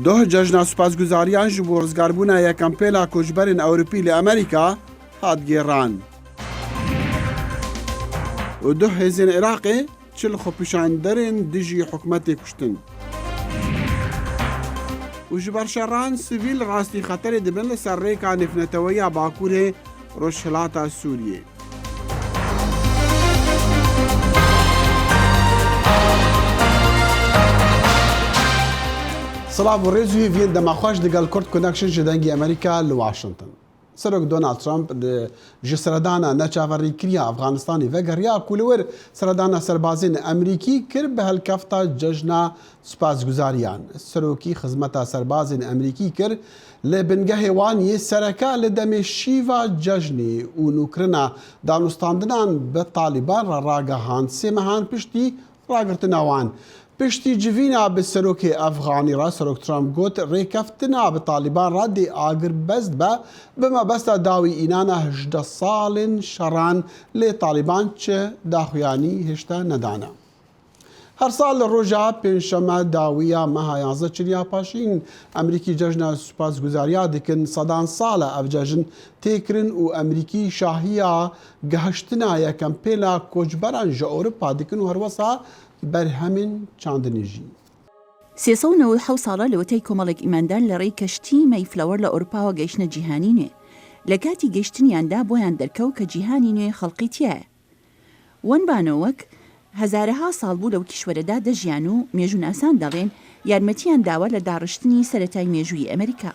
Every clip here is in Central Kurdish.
دوه جەژنا سوپاسگوزاریان ji bo rizgarbûna yekem pêla koçberên Ewropî li Amerîka hat gêran. û du hêzên Iraqê çil xwepêşanderên dijî hikûmetê kuştin. û ji ber şerran sivîl rastî xeterê dibin li ser rêka nêfneteweya Bakurê Rojhilata Sûriyê. سلااو و ڕێز و هێڤین دەماخواش دەگەڵ کورد کۆنەکشن ji dengê Amerîka li Washington. Serok Donald Trump ji seredana neçaverîkiriya Efxanistanê vegeriya ku li wir seredana serbazên Emerîkî kir bi helkefta cejna spasguzariyan. Serokî xizmeta serbazên Emerîkî kir li bingehê wan yê sereka li demê şîva cejnê û nûkirina danûstandinan bi Taliban re ragihan sê mehan piştî ragirtina wan. Piştî civîna bi serokê Efxanî re Serok Trump got rêkeftina bi Taliban re dê agirbest be bi mebesta dawî înana 18 salên şeran lê Taliban çi daxuyanî hêşte nedane. Her sal li roja pênşeme dawiya meha 11 çiliya paşîn Emerîkî cejna spasguzariya dikin sedan sala ev cejin têkirin û Emerîkî şahiya gihiştina yekem pêla koçberan ji Ewropa dikin û herwesa berhemên çandinê jî. 397 ساڵە لەوەتەی کۆمەڵێک ئیماندار لە ڕێی کەشتی مەیفلەوەر لە ئەوروپاوە گەیشتنە جیهانی نوێ. لە کاتی گەیشتنیاندا بۆیان دەرکەوت کە جیهانی نوێ خەڵقی تایە. وەنبانەوەک هەزارەها ساڵ بوو لەو کیشوەرەدا دەژیان و مێژووناسان دەڵێن یارمەتیان داوە لە داڕشتنی سەرەتای مێژووی ئەمریکا.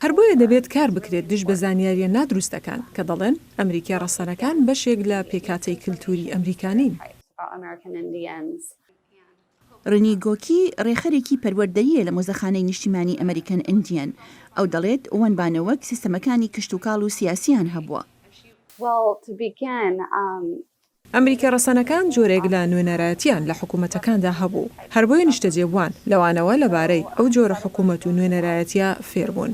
هەر بۆیە دەبێت کار بکرێت دژ بە زانیاریە نادروستەکان کە دەڵێن ئەمریکا ڕەسەنەکان بەشێک لە پێکاتەی کللتوری ئەمریکانین. ڕنی گۆکی ڕێخەرێکی پەروەردەییە لە مۆزەخانەی نیشتیمانی ئەمریکن ئیندیەن ئەو دەڵێت وەنبانەوەک سیستەمەکانی کشتوکاڵ و سیاسیان هەبووە. ئەمریکا ڕەسەنەکان جۆرێک لە نوێنەرایەتیان لە حکوومەتەکاندا هەبوو. هەر بۆیە نیشتەجێبووان لەوانەوە لەبارەی ئەو جۆرە حکوومەت و نوێنەرایەتیە فێربوون.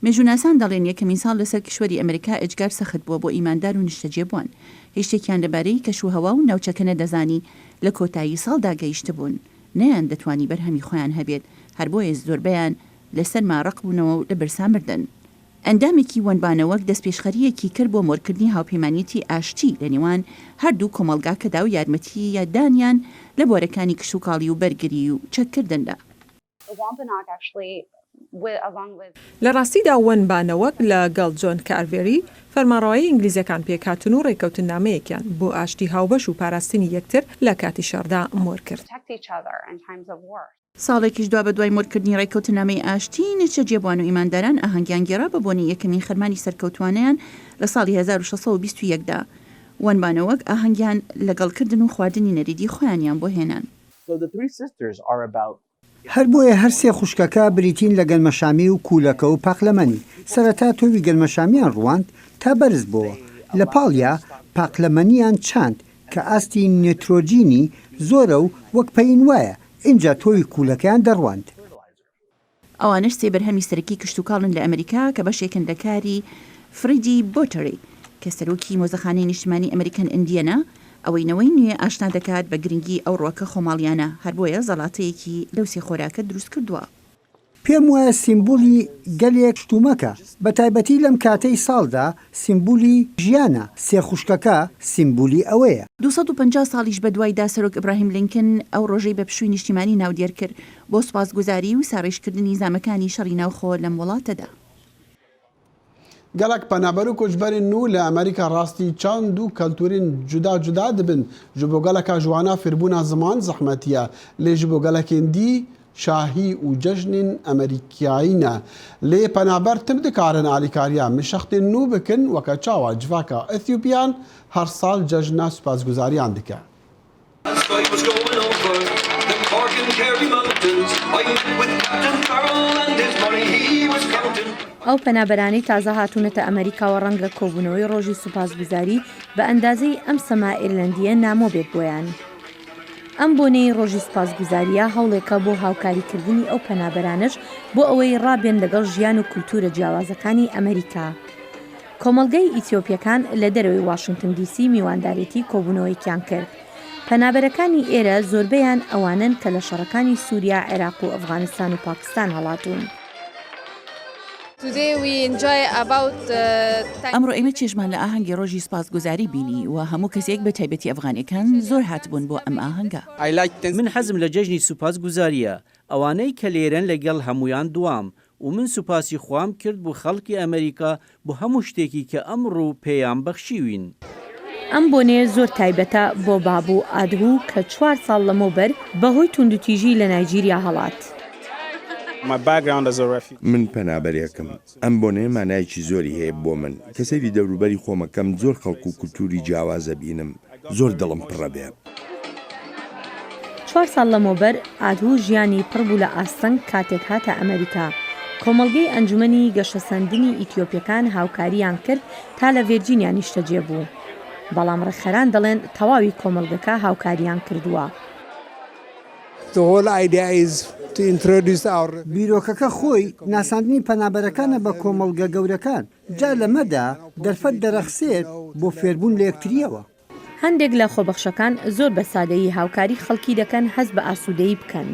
مێژووناسان دەڵێن یەکەمین ساڵ لەسەر کشوەری ئەمریکا ئەجگار سەخت بووە بۆ ئیماندار و نیشتەجێبووان. هیچ شتێکیان لەبارەی کەشوهەوا و ناوچەکە نەدەزانی لە کۆتایی ساڵدا گەیشتە بوون. نەیان دەتوانی بەرهەمی خۆیان هەبێت هەر بۆیە زۆربەیان لەسەر ماڕق بوونەوە و لە برسان بردن. ئەندامێکی وەنبانەوەک دەستپێشخەریەکی کرد بۆ مۆرکردنی هاوپەیمانیەتی ئاشتی لە نێوان هەردوو کۆمەڵگاکەدا و یارمەتی یاددانیان لە بۆرەکانی کشوکاڵی و بەرگری و چەککردندا. لە ڕاستیدا وەنبانەوەک لەگەڵ جۆن کارڤێری فەرمانڕەوایی ئینگلیزیەکان پێکهاتن و ڕێکەوتن نامەیەکیان بۆ ئاشتی هاوبەش و پاراستنی یەکتر لە کاتی شەڕدا مۆر کرد. ساڵێکیش دوا بە دوای مۆرکردنی ڕێکەوتنامەی ئاشتی نیشتەجێبووان و ئیمانداران ئاهەنگیان گێڕا بە بۆنی یەکەمین خەرمانی سەرکەوتوانیان لە ساڵی 1621دا. وەنبانەوەک ئاهەنگیان لەگەڵکردن و خواردنی نەریدی خۆیانیان بۆ هێنان. هەر بۆیە هەر سێ خوشکەکە بریتین لە گەلمەشامی و کوولەکە و پاقلەمەنی. سەرەتا تۆوی گەلمەشامیان ڕواند تا بەرز بووە. لە پاڵیا پاقلەمەنیان چاند کە ئاستی نێترۆجینی زۆرە و وەک پەین وایە. اینجا تۆوی کوولەکەیان دەڕواند. ئەوانش سێ بەرهەمی سەرەکی کشتوکاڵن لە ئەمریکا کە بەشێکن لە کاری فریدی بۆتەری کە سەرۆکی مۆزەخانەی نیشتیمانی ئەمریکن ئیندیەنە ئەوەینەوەی نوێ ئاشنا دەکات بە گرنگی ئەو ڕۆکە خۆماڵیانە هەر بۆیە زەڵاتەیەکی لەو سێ خۆراکە دروست کردووە. پێم وایە سیمبولی گەلێک شتومەکە بە تایبەتی لەم کاتەی ساڵدا سیمبولی ژیانە سێ خوشکەکە سیمبولی ئەوەیە. 250 ساڵیش بە دوایدا سەرۆک ئیبراهیم لینکن ئەو ڕۆژەی بە پشووی نیشتیمانی ناودێر کرد بۆ سوپاسگوزاری و ساڕێژکردنی زامەکانی شەڕی ناوخۆ لەم وڵاتەدا. gelek penaber û koçberên nû li Amerîka rastî çand û keltûrên cuda cuda dibin ji bo geleka ciwana fêrbûna ziman zehmetiye lê ji bo gelekên dî şahî û cejnên Amerîkayî ne. Lê penaber tim dikarin alîkariya mişextên nû bikin weke çawa civaka Ethîopyan her sal cejna spasguzariyan dike. ئەو پەنابەرانی تازە هاتوونەتە ئەمریکاوە ڕەنگ لە کۆبوونەوەی ڕۆژی سوپاسگوزاری بە ئەندازەی ئەم سەما ئێرلەندیە نامۆ بێت بۆیان. ئەم بۆنەی ڕۆژی سوپاسگوزاریە هەوڵێکە بۆ هاوکاریکردنی ئەو پەنابەرانش بۆ ئەوەی ڕابێن لەگەڵ ژیان و کولتورە جیاوازەکانی ئەمریکا. کۆمەڵگەی ئیتیۆپیەکان لە دەرەوەی واشنگتن دیسی میواندارێتی کۆبوونەوەیکیان کرد. پەنابەرەکانی ئێرە زۆربەیان ئەوانن کە لە شەڕەکانی سووریا، عێراق و ئەفغانستان و پاکستان هەڵاتون. ئەمڕۆ ئێمە چێژمان لە ئاهەنگی ڕۆژی سپاسگوزاری بینی و هەموو کەسێک بە تایبەتی ئەفغانیەکان زۆر هاتبوون بۆ ئەم ئاهەنگە. من حەزم لە جەژنی سوپاسگوزاریە، ئەوانەی کە لێرەن لەگەڵ هەمویان دوام و من سوپاسی خوام کرد بۆ خەڵکی ئەمریکا بۆ هەموو شتێکی کە ئەمڕۆ پێیان بەخشیوین. ئەم بۆنێ زۆر تایبەتە بۆ بابوو ئادهوو کە 4 ساڵ لەمەوبەر بەهۆی توندوتیژی لە نایجیریا هەڵات. من پەنابەرێکم. ئەم بۆنێ مانایکی زۆری هەیە بۆ من. کە سەیری دەوروبەری خۆمەکەم زۆر خەڵک و کولتوری جیاوازە بینم. زۆر دڵم پڕە بێ. 4 ساڵ لەمەوبەر ئادهوو ژیانی پڕبوو لە ئاستەنگ کاتێک هاتە ئەمریکا. کۆمەڵگەی ئەنجومەنی گەشەسەندنی ئیتیۆپیەکان هاوکاریان کرد تا لە ڤێرجینیا نیشتەجێ بوو. بەڵام ڕێکخەران دەڵێن تەواوی کۆمەڵگەکە هاوکاریان کردووە. بیرۆکەکە خۆی ناساندنی پەنابەرەکانە بە کۆمەڵگە گەورەکان. جا لەمەدا دەرفەت دەرەخسێت بۆ فێربوون لە یەکتریەوە. هەندێک لە خۆبەخشەکان زۆر بە سادەیی هاوکاری خەڵکی دەکەن هەست بە ئاسوودەیی بکەن.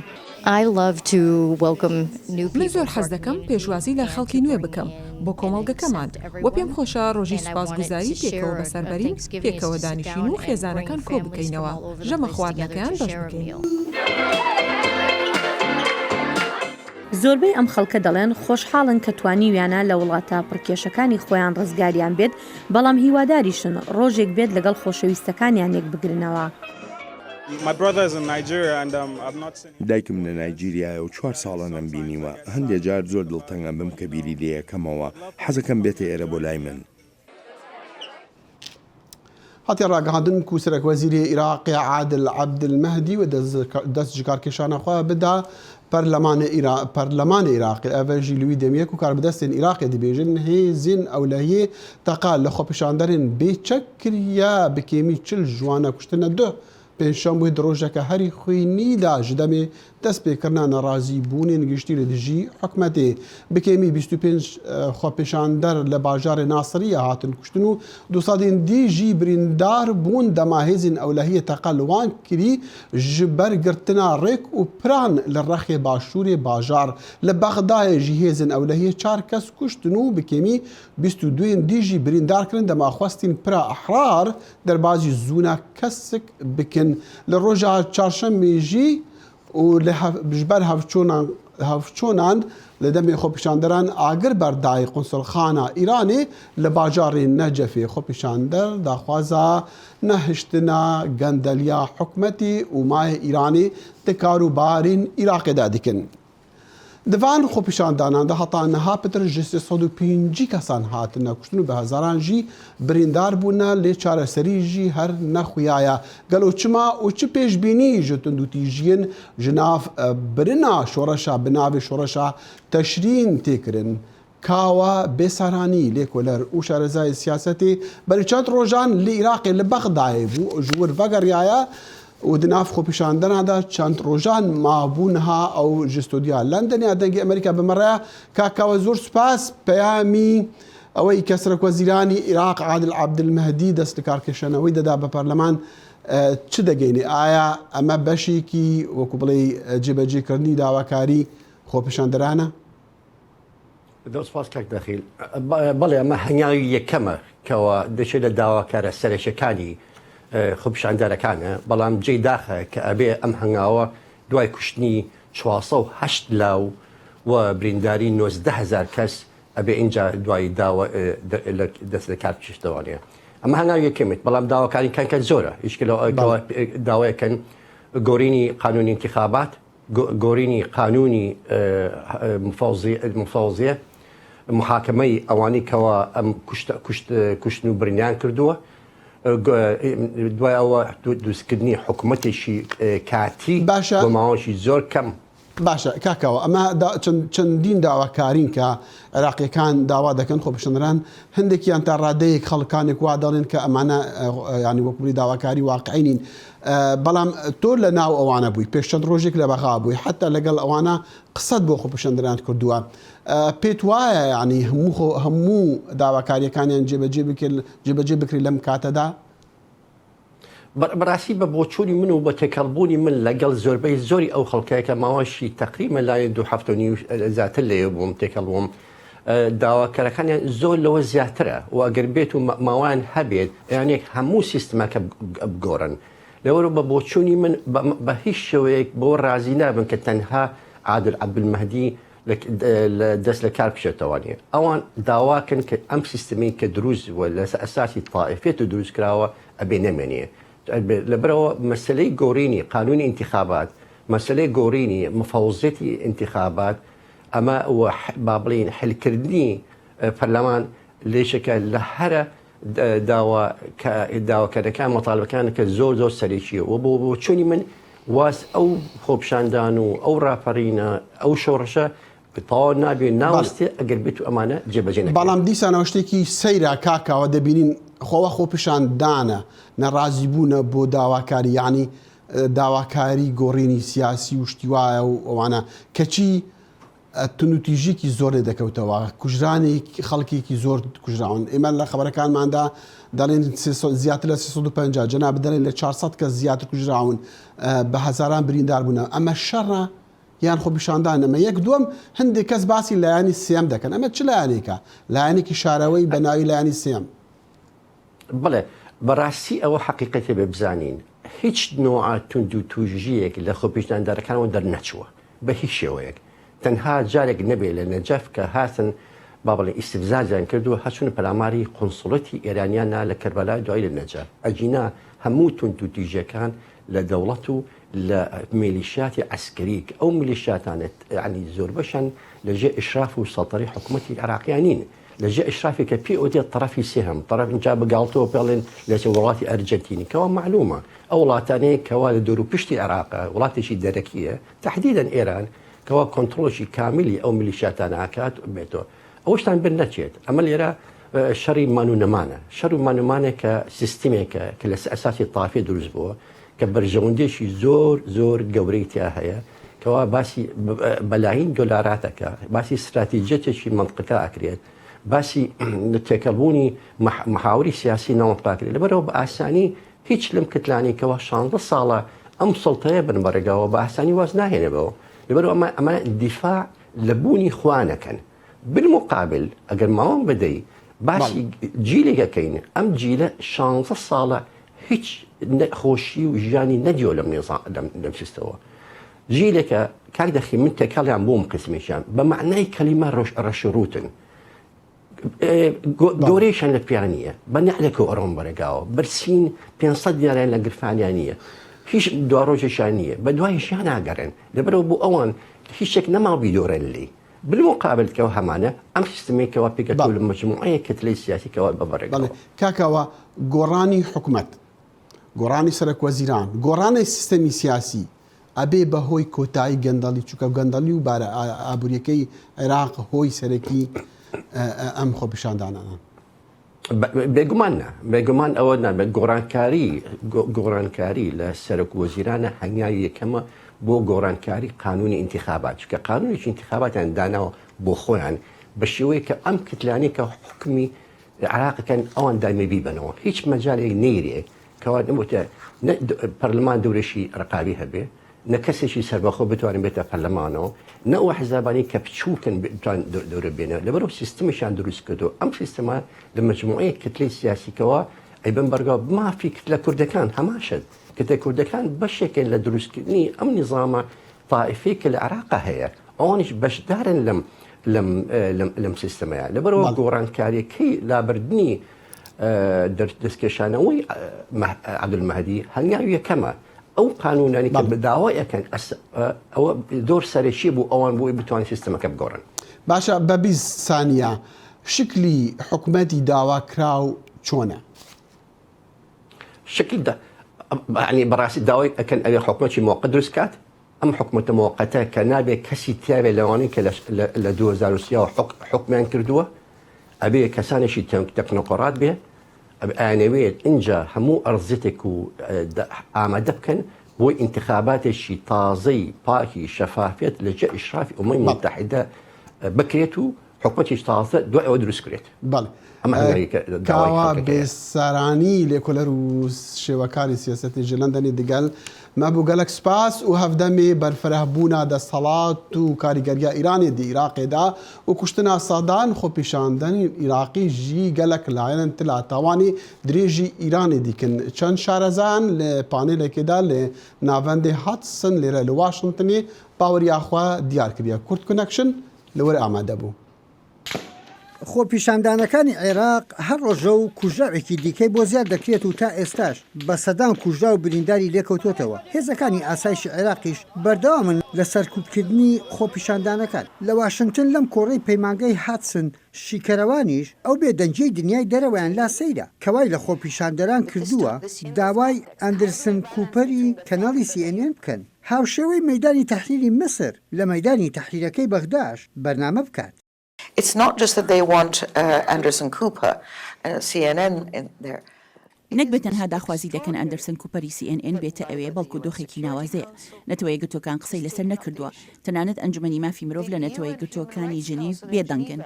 من زۆر حەز دەکەم پێشوازی لە خەڵکی نوێ بکەم بۆ کۆمەڵگەکەمان وە پێم خۆشە ڕۆژی سوپاسگوزاری پێکەوە بەسەربەرین پێکەوە دانیشین و خێزانەکان کۆ بکەینەوە ژەمە خواردنەکەیان بەش بکەین. زۆربەی ئەم خەڵکە دەڵێن خۆشحاڵن کە توانیویانە لە وڵاتە پڕکێشەکانی خۆیان ڕزگاریان بێت، بەڵام هیواداریشن ڕۆژێک بێت لەگەڵ خۆشەویستەکانیان یەک بگرنەوە. دایکم لە نایجیریایە و 4 ساڵە نەمبینیوە. هەندێک جار زۆر دڵتەنگم بم کە بیری لێ یەکەمەوە. حەزەکەم بێتە ئێرە بۆ لای من. هاتی ڕاگەهاندن کو سەرۆک وەزیری عێراقی عادل عەبدولمەهدی و دەست ji karkêşana xwe bida Perlemanê Iraqê ev jî li wî demiyek û karbidestên Iraqê dibêjin hêzên ewlehiyê teqa li xwepêşanderên bêçek kiriye bi kêmî 40 ciwana kuştine du pêşanbûyê di rojeke herî xwînî da ji demê destpêkirina nerazîbûnên giştî li dijî hikûmetê bi kêmî 25 xwepêşander li bajarê Nasiriye hatin kuştin û du sadên dî jî birîndar bûn dema hêzên ewlehiyê teqa li wan kirî ji ber girtina rêk û piran li Rexê başûrê bajar. Li Bexdayê jî hêzên ewlehiyê 4 kes kuştin û bi kêmî 22 dî jî birîndar kirin dema xwestên pira ehrar derbasî zûna kesik bikin. Li roja çarşembê jî û ji ber hevçonan li demê xwepêşanderan agir berdayê Qunsulxana Îranê li bajarê Necefê xwepêşander daxwaza nehiştina gendeliya hikûmetê û mayê Îranê di karûbarên Iraqê de dikin. Di van xwepêşandanan de heta niha pitir ji 305 kesan hatine kuştin û bi hezaran jî birîndar bûne lê çareserî jî her nexuyaye. Gelo çima û çi pêşbînî ji tundûtîjiyên ji nav birina şoreşa bi navê şoreşa teşrîn tê kirin. Kawa bêsaranî lêkoler û şarezayê siyasetê berî çend rojan li Iraqê li Bexdayê bû ji wir vegeriyaye û di nav xwepêşandana de çend rojan mabûniha ew ji stûdiya Londonê dengê Amerîka bimereya Kakawe zor spas peyamî ئەوەی کە سەرۆکوەزیرانی عێراق عادل عەبدولمەهدی دەست لە کارکێشانەوەی دەدا بە پەرلەمان چ دەگەینێ؟ ئایا ئەمە بەشێکی وەکو بڵێ جێبەجێکردنی داواکاری خۆپیشاندەرانە؟ دەست کاک دەخیل بەڵێ ئەمە هەنگاوی یەکەمە کەەوە دەچێت لە داواکارە سەرەکیەکانی خۆپیشاندەرەکانە، بەڵام جێی داخە کە ئەبێ ئەم هەنگاوە دوای کوشتنی 408 لاو و برینداری 19,000 کەس ئەبێ اینجا دوای دەست لە کار پێشتەوانەیە. ئەمە هەنگاوی یەکەمێت، بەڵام داواکاریکانکە زۆرە هیچکە داوایەکەن گۆڕینی قانونی انتخابات، گۆڕینی قانونی مفاوزیە، محاکمەی ئەوانی کەەوە ئەم کوشتن و برنیان کردووە، دوای ئەوە دروستکردنی حکوومەتێکی کاتی بە ماوەشی زۆر کەم. باشە کاکەوە ئەمە چەندین داواکارین کە عێراقیەکان داوا دەکەن خۆپیشاندەران هەندێکیان تا ڕادەیەک خەڵکانێک وا دەڵێن کە ئەمانە ینی وەکوی داواکاری واقعینین، بەڵام تۆ لە ناو ئەوانە بووی پێش چەند ڕۆژێک لە بەغا بووی حتا لەگەڵ ئەوانە قسەت بۆ خۆپیشاندەران کردووە. پێت وایە ینی هەموو داواکاریەکانیان جێبەجێ بکری لەم کاتەدا؟ بەڕاستی بە بۆچووری من و بە تێکەڵبوونی من لەگەڵ زۆربەی زۆری ئەو خەڵکەیەکە ماوەشی تقریمە لای 2 هەفتە و نیو زیاتر لێ بووم تێکەڵبووم داواکەرەکانیان زۆر لەوە زیاترە و ئەگەر بێت و ماوان هەبێت یانێک هەموو سیستمەکە بگۆڕن لەوەرە بە بۆچوونی من بە هیچ شێوەیەک بۆ ڕازی نابن کە تەنها عادل عەبدولمەهدی دەست لە کار بشێتەوانێ ئەوان داواکەن کە ئەم سیستمی کە دروست وە لە ئەساسی تائیفێت و دروست کراوە ئەبێ نەمێنێ لەبەرەوە مەسلەی گۆڕینی قانونی انتخابات مەسلەی گۆڕینی مفەوزەتی انتخابات ئەمە با بڵین حلکردنی پەرلەمان لێشەکە لە هەرە داواکارەکان مەتاڵبەکان کە زۆر زۆر سەرێکیە و بۆ چۆنی من واز ئەو خۆپشاندان و ئەو ڕاپەڕینە ئەو شۆڕشە تەواو نابێت ناوەستێ ئەگەر بێت و ئەمانە جێبەجێ نەکرێت. بەڵام دیسانەوە شتێکی سەیرا کاکاوە دەبینین خۆوە خۆپشاندانە نەڕازی بوونە بۆ داواکاری یعنی داواکاری گۆڕینی سیاسی و شتیوایە و ئەوانە کەچی تونوتیژێکی زۆر لێ دەکەوتەوە کوژرانی خەڵکێکی زۆر کوژراون ئێمە لە خەبەرەکانماندا دەڵێن زیاتر لە 350 جەناب دەڵێن لە 400 کەس زیاتر کوژراون بە هەزاران بریندار بوون ئەمە شەڕە یان خۆپیشاندان ئەمە یەک دووەم هەندێک کەس باسی لایانی سێم دەکەن ئەمە چ لایەنێکە لایەنێکی شارەوەی بە ناوی لایانی سێم بڵێ بەڕاستی ئەوە حقیقەتێ بێ بزانین هیچ نوع تونند و توژیەک لە خۆپیشاندانەکانەوە دەرنەچووە بە هیچ شێوەیەک تەنها جارێک نەبێت لە نەجەف کە هاتن با بڵێ ئیستیفزاجیان کردووە هەچوونە پەلاماری قونسڵەتی ئێرانیانە لە کەربەلای دوای لە نەجەف ئەجینا هەموو تونند و توژیەکان لە دەوڵەت و لە میلیشیاتی عسکەری ئەو میلیشیاتانت عنی زۆر بەشان لەژێ ئیشراف و سەڵتەڕی حکوومەتی عراقیانین لەژێ ئیشرافی کە پێ ئۆدێت طرفی سێهم طرف اینجا بەگاڵتەوە پێڵێن لە وڵاتی ئەرجەنتینی کەوا معلومە ئەو وڵاتانەیە کەوا لە دەور و پشتی عێراقە وڵاتێکی دەرەکیە تحدیداً ئێران کەوا کۆنتڕۆڵی کامیلی ئەو میلیشیاتانە ئاکات بێتەوە ئەوشتان بر نەچێت ئەمە لێرە شەڕی مانوونەمانە شەڕ و مانومانێک کە سیستمێکە کە لە ئەساسی تافێ دروست بووە کە بەرژەوەندێکی زۆر زۆر گەورەی تیا هەیە کەوا باسی بەلاین دۆلاراتەکە باسی استراتیجەتێکی منطقە ئاکرێت باسی تێکەڵبوونی محاوری سیاسی ناوەندقاکرێت لەبەرەوە بە ئاسانی هیچ لەم کتلانی کەەوە 16 ساڵە ئەم سەڵتەیە بن بەڕێگاوە بە ئاسانی واز ناهێنەبەوە لەبەرەوە ئەمە دیفاع لە بوونی خوانەکەن بالمقابل ئەگەر ماوەم بدەی باسی جیلێکەکەین ئەم جیلە 16 ساڵە هیچ خۆشی و ژیانی نەدیۆ لەم سیستەوە جیلێکە کاک دەخی من تێکەڵیان بووم قسمیشیان بە معنای کەلیمە ڕەشڕوتن گۆرەیشان لە پیانیە بە نەحلێکە ئۆڕۆم بەرەگاوە برسین 500 دیاریان لە گرفانیان نییە هیچ دواڕۆژێکیان نییە بە دوایشیان ناگەڕێن لەبەرەوە بۆ ئەوان هیچێک نەماوی دۆرەن لی بالمقابلکەوە هەمانە ئەم سیستمێکەوە پێکەوە لە مجموعەیە کتلەی سیاسیکەوە بەبڕێگەوە کاکەوە گۆڕانی حکوومەت گۆڕانی سەرۆکوەزیران گۆڕانی سیستەمی سیاسی ئەبێ بەهۆی کۆتایی گەندەڵی چووکە گەندەڵی و بارە ئابوووریەکەی عێراق هۆی سەرەکی ئەم خۆپیشاندانانە بێگومان ئەوە نابێت گۆڕانکاری لە سەرۆکوەزیرانە هەنگاوی یەکەمە بۆ گۆڕانکاری قانونی انتخابات چکە قانونیش انتخاباتیان داناوە بۆ خۆیان بە شێوەیە کە ئەم کتلانی کە حکمی عراقەکەن ئەوان دامەبی بنەوە هیچ مەجالێک نەیرێ کەوا نموتە پەرلەمان دەورەشی ڕقابی هەبێ نە کەسێکی سەربەخۆ بتوانین بێتە پەرلەمانەوە نەوە حزابانی کە بچووکن بتوان دەورە بێنە لەبەرەوە سیستمشان دروست کردو ئەم سیستەمە لە مجموعەیە کتلەی سیاسیکەوە ئەیبن بەرگاو مافی کتلە کوردەکان هەماشت کتە کوردەکان بەشێکن لە دروستکردنی ئەم نظامە تائیفەی کە لە عێراق هەیە ئەوانیش بەشدارن لەم سیستەمەیە لەبەرەوە گۆڕانکاریەکەی لابردنی دەستکێشانەوەی عەبدولمەهدی هەنگاوی یەکەمە ئەو قانونانی کە بەداوایەکەن ئەوە دۆر سەرێکی بوو ئەوان بۆی بتوانین سیستەمەکە بگۆڕن باشە بە 20 سانیە شکلی حکوومەتی داواکراو چۆنە؟ شکل بەڕاستی داوای ئەکەن ئەوێ حکوومەتی موقت دروست کات ئەم حکوومەتە موقتە کە نابێت کەسی تیاوێت لەوانەی کە لە 2023 حکمیان کردووە ئەبێ کەسانێکی تەکنۆقۆڕات بێ ئەیانەوێت اینجا هەموو ئەرزێتێک و ئامادە بکەن بۆی انتخاباتێکی تازەی پاکی شەفافێت لەجێ ئیشرافی ئومەی متحیدە بکرێت و حکومەتیش تازە دوای ئەوە دروست کرێت بەڵێ ئەمە هەنگاوی کە داوای کاوا خەڵکەکەیە. بێسەرانی لێکۆلەر و شێوەکانی سیاسەتی ji لەندەنی دیگەل مەبوو gelek spas û hevdemê berfirehbûna desthilat û karîgeriya Îranê di Iraqê da û kuştina sadan xwepîşandanên Iraqî jî gelek layên tila tawanî dirê jî Îranê dîkin. Çend şarezan li panêlekê da li navendê Hudson lêre li Washingtonê baweriya xwe diyar kiriye. Kurd Connection li wir amade bû. خۆپیشاندانەکانی عێراق هەر ڕۆژە و کوژراوێکی دیکەی بۆ زیاد دەکرێت و تا ئێستاش بە سەدان کوژرا و برینداری لێکەوتوتەوە. هێزەکانی ئاسایشی عێراقیش بەردەوامن لە سەرکوبکردنی خۆپیشاندانەکان. لە واشنگتن لەم کۆڕەی پەیمانگەی هاتسن شیکەرەوانیش ئەو بێدەنجەی دنیای دەرەوەیان لا سەیرە کەوای لە خۆپیشاندەران کردووە داوای ئەندرسن کوپەری کەناڵی CNN بکەن هاوشێوەی مەیدانی تەحریری مسر لە مەیدانی تەحریرەکەی بەغداش بەرنامە بکات. It's not just that they want Anderson Cooper, CNN in there. نەک بە تەنها داخوازی دەکەن ئەندرسن کوپەری CNN بێتە ئەوێ بەڵکو دۆخێکی ناوازەیە نەتەوەی گرتوەکان قسەی لەسەر نەکردووە تەنانەت ئەنجومەنی مافی مرۆڤ لە نەتەوەی گرتوەکانی ژنیڤ بێدەنگن.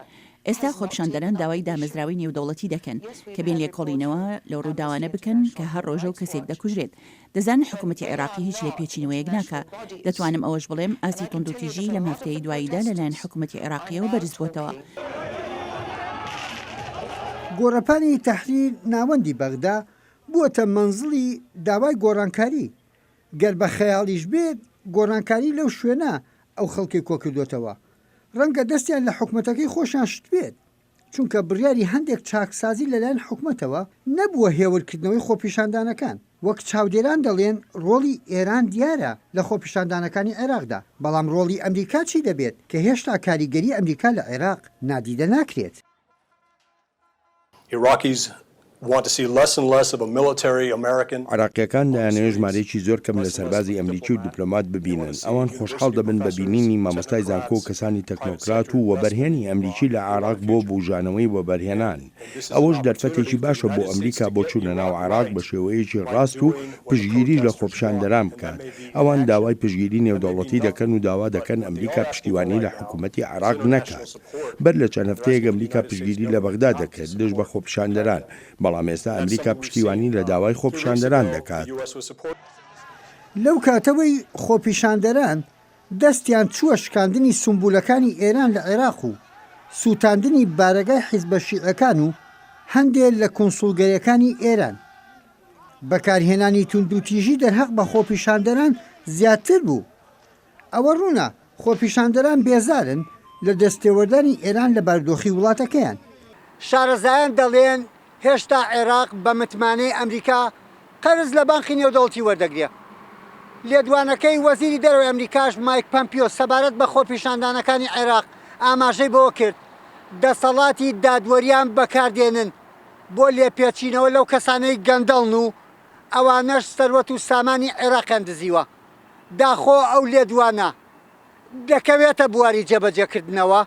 ئێستا خۆپیشاندەران داوای دامەزراوی نێودەوڵەتی دەکەن کە بێن لێکۆڵینەوە لەو ڕووداوانە بکەن کە هەر ڕۆژە و کەسێک دەکوژرێت. دەزانن حکوومەتی عێراقی هیچ لێ پێچینەوەیەک ناکە. دەتوانم ئەوەش بڵێم ئاسی تونندوتیژی لەم هەفتەی دواییدا لەلایەن حکوومەتی عێراقیەوە بەرز بووتەوە. گۆڕەپانی تەحریر ناوەندی بەغدا بووەتە مەنزڵی داوای گۆڕانکاری. گەر بە خەیاڵیش بێت گۆڕانکاری لەو شوێنە ئەو خەڵکی کۆکردوێتەوە. ڕەنگە دەستیان لە حکوومەتەکەی خۆشیان شت بێت چونکە بڕیاری هەندێک چاکسازی لەلایەن حکوومەتەوە نەبووە هێورکردنەوەی خۆپیشاندانەکان. وەک چاودێران دەڵێن ڕۆڵی ئێران دیارە لە خۆپیشاندانەکانی عێراقدا بەڵام ڕۆڵی ئەمریکا چی دەبێت کە هێشتا کاریگەری ئەمریکا لە عێراق نادیدە ناکرێت. عراقیەکان دەیانەوێت ژمارەیەکی زۆر کەم لە سەربازی ئەمریکی و دیپلۆمات ببینن. ئەوان خۆشحاڵ دەبن بە بینینی مامۆستای زانکۆ و کەسانی تەکنۆکرات و وەبەرهێنی ئەمریکی لە عراق بۆ بوژانەوەی وەبەرهێنان. ئەوەش دەرفەتێکی باشە بۆ ئەمریکا بۆ چوونە ناو عراق بە شێوەیەکی ڕاست و پشگیری لە خۆپیشاندەران بکات. ئەوان داوای پشگیری نێودەوڵەتی دەکەن و داوا دەکەن ئەمریکا پشتیوانی لە حکوومەتی عراق نەکات. بەر لە چەند هەفتەیەک ئەمریکا پشگیری لە بەغدا دەکرێت لەش بە خۆپیشاندەران. بەڵام ئێستا ئەمریکا پشتیوانی لە داوای خۆپیشاندەران دەکات. لەو کاتەوەی خۆپیشاندەران دەستیان چووە شکاندنی سمبولەکانی ئێران لە عێراق و سووتاندنی بارەگای حیزبە شیعەکان و هەندێک لە کۆنسوڵگەریەکانی ئێران. بەکارهێنانی توندوتیژی دەرهەق بە خۆپیشاندەران زیاتر بوو. ئەوە ڕوونە خۆپیشاندەران بێزارن لە دەستێوەردانی ئێران لە بەردۆخی وڵاتەکەیان. شارەزایان دەڵێن هێشتا عێراق بە متمانەی ئەمریکا قەرز لە بانقی نێودەوڵەتی وەردەگرێت. لێدوانەکەی وەزیری دەرەوەی ئەمریکاش مایک پەمپیۆ سەبارەت بە خۆپیشاندانەکانی عێراق ئاماژەی بەوە کرد دەسەڵاتی دادوەریان بەکاردێنن بۆ لێپێچینەوە لەو کەسانەی گەندەڵن و ئەوانەش سەروەت و سامانی عێراقیان دزیوە. داخۆ ئەو لێدوانە دەکەوێتە بواری جێبەجێکردنەوە.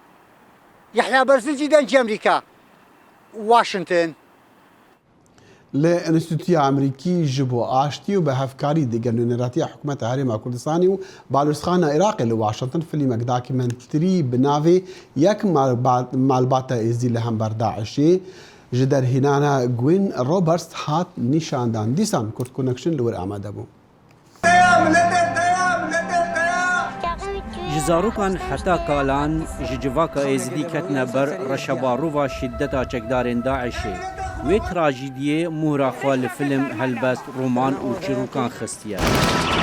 یەحیا بەرزنجی دەنگی ئەمریکا، واشنگتن. لە ئینستیتوتی ئەمریکی ji بۆ ئاشتی و بە هەفکاری دیگەرنوێنەراتیە حکوومەتە هەرێما کوردستانی و بالوسخانە عێراقی لە واشنگتن فیلمێک داکیمنتری بناوێ یەک مالباتە ئێزی لە هەمبەر داعشێ ji دەرهێنانە گوین ڕۆبەرت هات نیشاندان. دیسان کورد کۆنەکشن لەوەر ئامادە بوو. ji zarokan heta kalan ji civaka êzidî ketine ber reşebarova şiddeta çekdarên Daişê. Wê trajîdiyê muhra xwe li film, helbest, roman û çîrokan xistiye.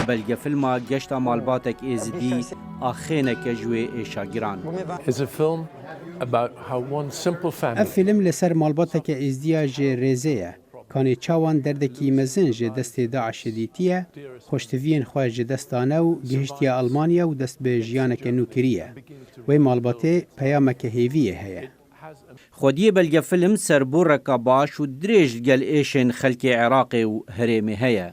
Belgefilma geşta malbatek êzidî a xêneke ji wê êşagiran. Ev film li ser malbateke êzdiya jê rêzê ye. Kanê çawan derdekî mezin ji destê Daişê dîtiye, xoştiviyên xwe ji destane û gihiştiye Almanya û dest bi jiyaneke nû kiriye. Wê malbatê peyameke hêviyê heye. خودی بلگه فیلم سربو رکاباش و دریج گل ایشن خلک عراقی و هرمی هیا.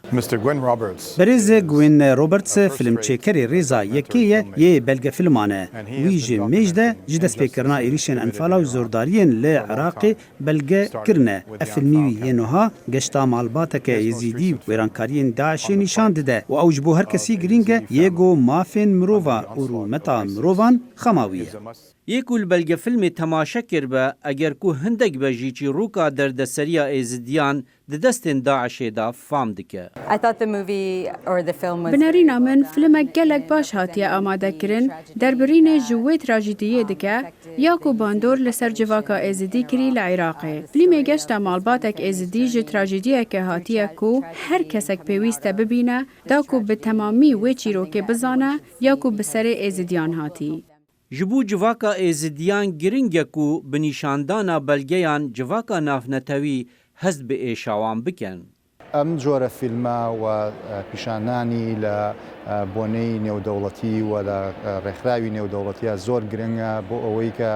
برز گوین روبرتس فیلم چیکری ریزا یکیه یه بلگه فیلمانه ویج میجده جدس پیکرنا ایریشن انفالا و زوردارین لعراقی بلگه کرنه افیلمی ینوها گشتا مالباتک یزیدی ویرانکارین داعشی نشان دده و اوج بو هر کسی گرینگه یگو مافین مروفا او متا مروفان خماویه. یکول بلگه فیلم تماشا کربه اگر کو هندگ بجی چی روکا درد سریا ایزدیان دستن داعش دا فام دکه. بنارین من فیلم گلک باش هاتیه آماده کرن دربرین جوی تراژدیه دکه یا کو باندور لسر جواکا ایزدی کری لعراقه. فیلم گشت مالباتک ایزدی جو تراژدیه که هاتیه کو هر کسک پیوسته ببینه دا کو به تمامی وی چیرو که بزانه یا کو بسر ایزدیان هاتی. جبو جواکا ایزدیان گرینگه کو بنیشاندانا بلگیان جواکا نافنتوی هست به ایشاوان بکن. ام جور فیلم و پیشانانی لبونی نێودەوڵەتی و لە ڕێکخراوی نێودەوڵەتیە زۆر گرنگە بۆ ئەوەی کە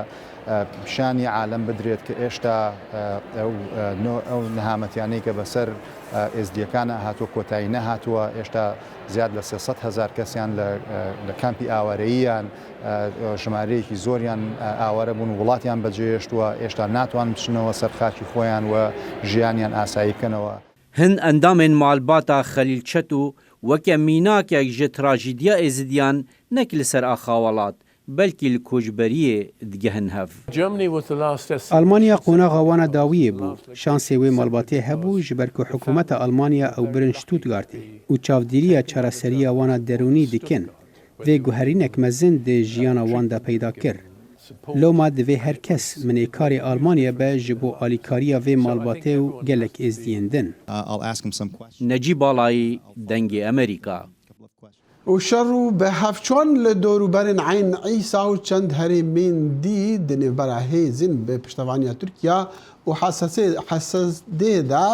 پیشانی عالم بدرێت کە ئێشتا ئەو نەهامەتیانەی کە بەسەر ئێزدیەکانە هاتووە کۆتایی نەهاتووە ئێشتا زیاد لە 300,000 کەسیان لە کامپی ئاوارەییان ژمارەیەکی زۆریان ئاوارە بوون وڵاتیان بەجێهێشتووە ئێشتا ناتوان بچنەوە سەر خاکی خۆیان و ژیانیان ئاسایی بکەنەوە. هن اندام مالباتا خلیل چتو وکه میناکیک جه تراژیدیا ایزدیان نکل سر آخاولات بلکه لکوجبریه دگهن هف. آلمانیا قوناغا وانا داویه بو شانسی وی مالباتی هبو جبرکو حکومت آلمانیا او برن شتوتگارتی و چاودیریا چارەسەریya وانا درونی دکن و گوهرینک مزن ده جیانا وان دا پیدا کر. لوما دوی هر کس من ایکاری آلمانیا به جبو آلیکاریا و مالباته و گلک ازدیندن. نجیب آلایی دنگ امریکا. وشرو به هفچون لدوروبرن عین عیسا و چند هریمین دی دنیبرا هیزن به پشتوانیا ترکیا و حساس دیده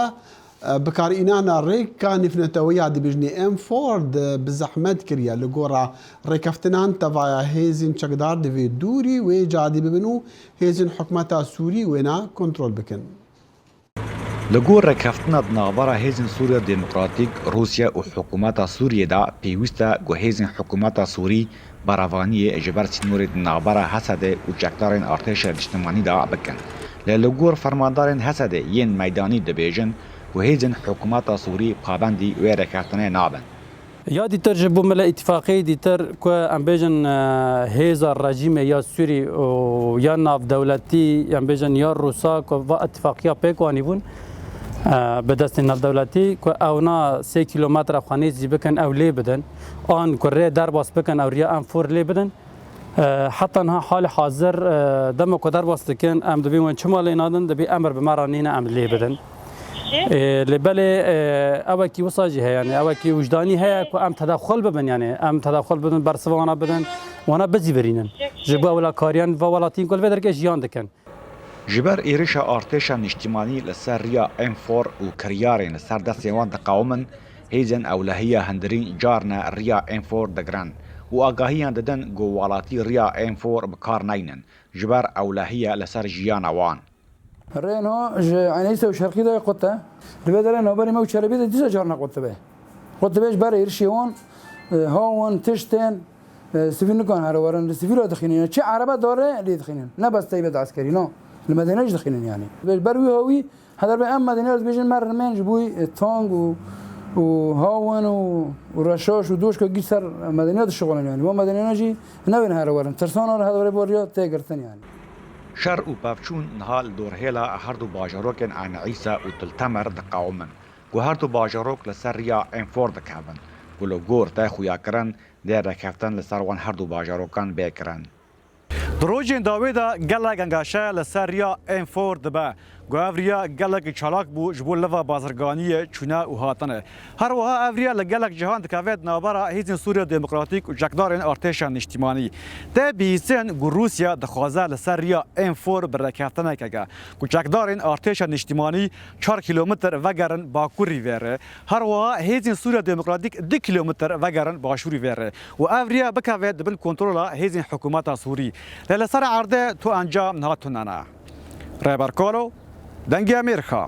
بکار اینانا ریکا نفنتویا دی بجنی ام فورد بزحمت کریا لگورا ریکفتنان توایا هیزن چکدار دوی دوری و جادی ببنو هیزن حکمتا سوری وینا کنترول بکن. لگور رکفتنا ناوارا هیزن سوریا دموکراتیک روسیا و حکومت سوریه دا پیوسته گو هیزن حکومت سوری براوانی اجبار سنور ناوارا حسده و چکدارین ارتش اجتماعی دا بکن. لگور فرماندارین حسده ین میدانی دبیجن و هیزن حکومت سوری پابندی و رکفتنه نابن. یا دیتر جبو مل اتفاقی دیتر که ام بیجن هیزا رژیم یا سوری یا ناف دولتی ام بیجن یا روسا که و اتفاقیا پیکوانی بون به دست ناف دولتی که اونا 3 کیلومتر افغانیزی بکن او لی بدن آن که ری در باس بکن او ریا ام فور لی بدن حتی انها حال حاضر دم که در باس دکن ام دبی وان چما لی نادن دبی امر بمرانین ام لی بدن لبله اوه کی وصاجی هی یعنی اوه کی وجدانی هی که ام تدخل ببن یعنی ام تدخل بدن برسوانا بدن وانا بزی برینن جبو اولا کاریان و ولاتین کل بدر که جیان دکن. جبر ایرش ارتش اجتماعی لسر ریا ام فور و کریارین سر دست یوان تقاومن هیزن اولهیه هندرین جارنا ریا ام فور دگرن و آگاهیان ددن گوالاتی ریا ام فور بکار نینن جبر اولهیه لسر جیان وان. رينو عنيسة وشرقي ده قطة لبدر أنا بري ما وشربي ده ديسا جارنا قطة به قطة بيش بري يرشيون هون تشتين سفينو كان هرورن سفينو دخينين شيء عربة داره اللي دخينين لا بس تيبت عسكري نو المدينة إيش دخينين يعني بيش بروي هوي هذا بقى أما مدينة بيجن مر من جبوي تونغ وهاون ورشاش ودوش كجي سر مدينة الشغلين يعني ومدينة جي نوين هرورن ترسانة هذا بري بوريا تاجرتن يعني. شر و بافچون نهال دور هیلا هر دو باجروکن عن عیسی و تلتمر دقاومن گو هر دو باجروک لسر ریا انفور دکابن گلو گور تا خویا کرن در رکفتن لسر وان هر دو باجروکان بیکرن. دروجین داویدا گلک انگاشه لسر ریا انفور دبا گو اوریا گلک چالاک بو جبو لوا بازرگانی چونه و هاتنه هر وها اوریا لگلک جهان دکاوید نابرا هیزن سوریا دموکراتیک و جکدارین ارتشان اجتماعی ده بیسن گو روسیا دخوازه لسر ریا انفور برکفتنه کگا گو جکدارین ارتشان اجتماعی 4 کیلومتر وگرن باکوری وره هر وها هیزن سوریا دموکراتیک 2 کیلومتر وگرن باشوری وره و اوریا بکاوید بن کنترل هیزن حکومت سوری لسر عرضه تو انجام نهاتوننا ڕێبەر کۆڵۆ دەنگی ئەمریکا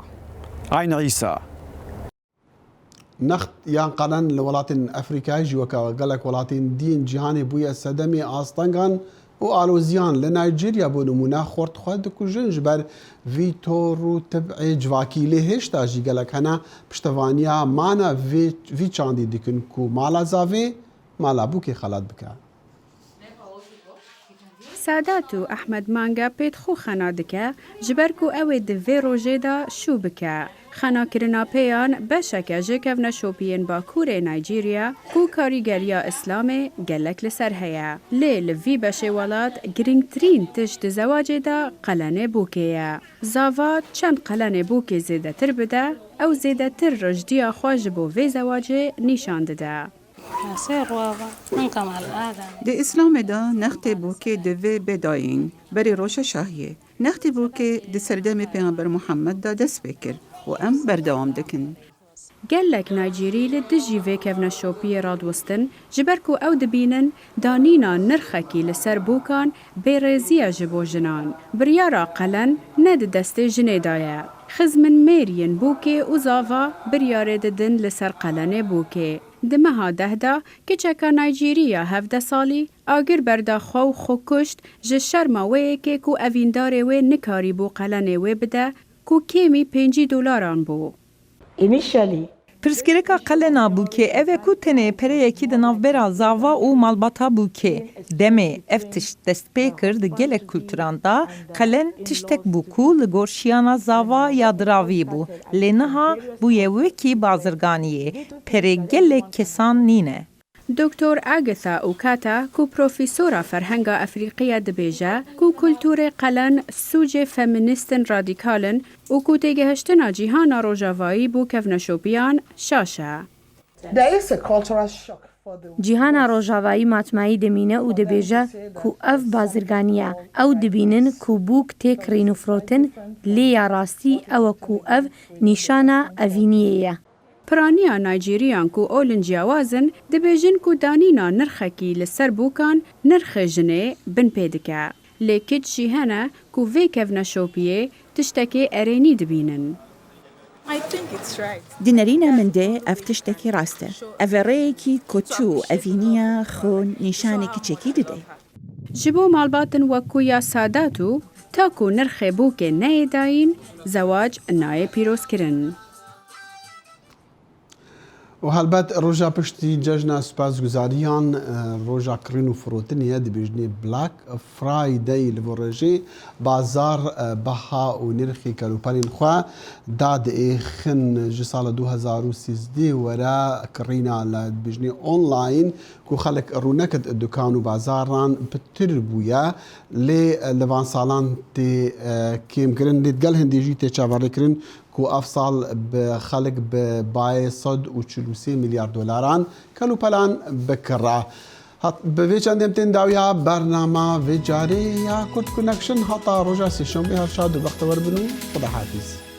ئاین عیسا نەخت یان قەنەن لە وڵاتین ئەفریقای ژیوەکەوە گەلک وڵاتین دین جیهانی بوویە سەدەمی ئاستەنگان و ئالۆزیان لە نایجیریا بۆ نمونە خۆرتخوا دکوژن ji ber vî tor û tibعê civakî lê hêşta jî gelek hene piştevaniya mana vî çandî dikin ku mala zavê mala bûkê xelat bike. سادات و ئەحمەد مانگە پێت خۆ خەنا دکە ji ber ku ew ê di vê rojê de şû bike. Xenakirina pêyan beşeke ji kevne şopiyên Bakurê Nayjîriya ku karîgeriya Îslamê gelek li ser heye. Lê li vî beşê welat girîngtirîn tişt di zewacê de qelenê bûkê ye. Zava çend qelenê bûkê zêdetir bide, ew zêdetir rijdiya xwe ji bo vê zewacê nîşan dide. د اسلام دا نخت بوکê divê bêdayîn berê roşa şahiyê. Nextê bûkê di serdemê Pêxember Muhammed da dest pê kir û em berdewam dikin. Gelek Nayjîrî li dijî vê kevne şopiyê radwestin ji ber ku ew dibînin danîna nirxekî li ser bûkan bêrêziya ji bo jinan. Biryara qelen ne di destê jinê da ye. Xizmin mêriyên bûkê û zava biryarê didin li ser qelenê bûkê. Di meha dehda keçeka Nayjîriya 17 salî agir berda xwe û xwe kuşt ji şerma wêyekê ku evîndarê wê nikarî bû qelenê wê bide ku kêmî $5 bû. Pirsgirêka qelena bûkê ev e ku tenê pereyekî di navbera zava û malbata bûkê. Demê ev tişt dest pê kir di gelek kulturan da qelen tiştek bû ku li gor şiyana zava ya diravî bû. Lê niha bûye wekî bazirganiyê. Perê gelek kesan nîne. Dr. Agatha Ukata ku profesora ferhenga Efrîqiya dibêje ku kulturê qelen sûcê feministên radîkalin û ku têgihiştina cîhana rojavayî bû kevneşopiyan şaş e. Cîhana rojavayî matmayî dimîne û dibêje ku ev bazirganiye. Ew dibînin ku bûk tê kirîn û firotin, lê ya rastî ew e ku ev nîşana evîniyê ye. Piraniya Nayjîriyan ku olin ciyawazin dibêjin ku danîna nirxekî li ser bûkan nirxê jinê bin pê dike. Lê kiç jî hene ku vê kevneşopiyê tiştekê erênî dibînin. Di nerîna min de ev tiştekî rast e. Ev e rêyekî kotû û evîniya xwe nîşanê kiçekî dide. Ji bo malbatên wekû ya Sadat û ta ku nirxê bûkê neyê dayîn, zewac nayê pîrozkirin. و هەلبەت ڕۆژا پشتی جەژنا سوپاسگوزاریان ڕۆژا کڕین و فرۆتنیە دەبێژنێ بلاک فرایدەی li bo rêjê bazar beha û nirxê kelûperên xwe dadêxin ji sala 2013 were kirîna li dibêjnê online ku xelek rûneket dukan û bazaran pitir bûye lê li van salan tê kêmkirin lê gel hindê jî tê çavarêkirin ku ev sal bi xelek bi bayê $143 milyar kelûpelan bikira. Bi vê çendên tên dawiya bernama vê carê ya Kurd Connection heta roja sêşemê her şad û bextewar bin û xuda hafîz.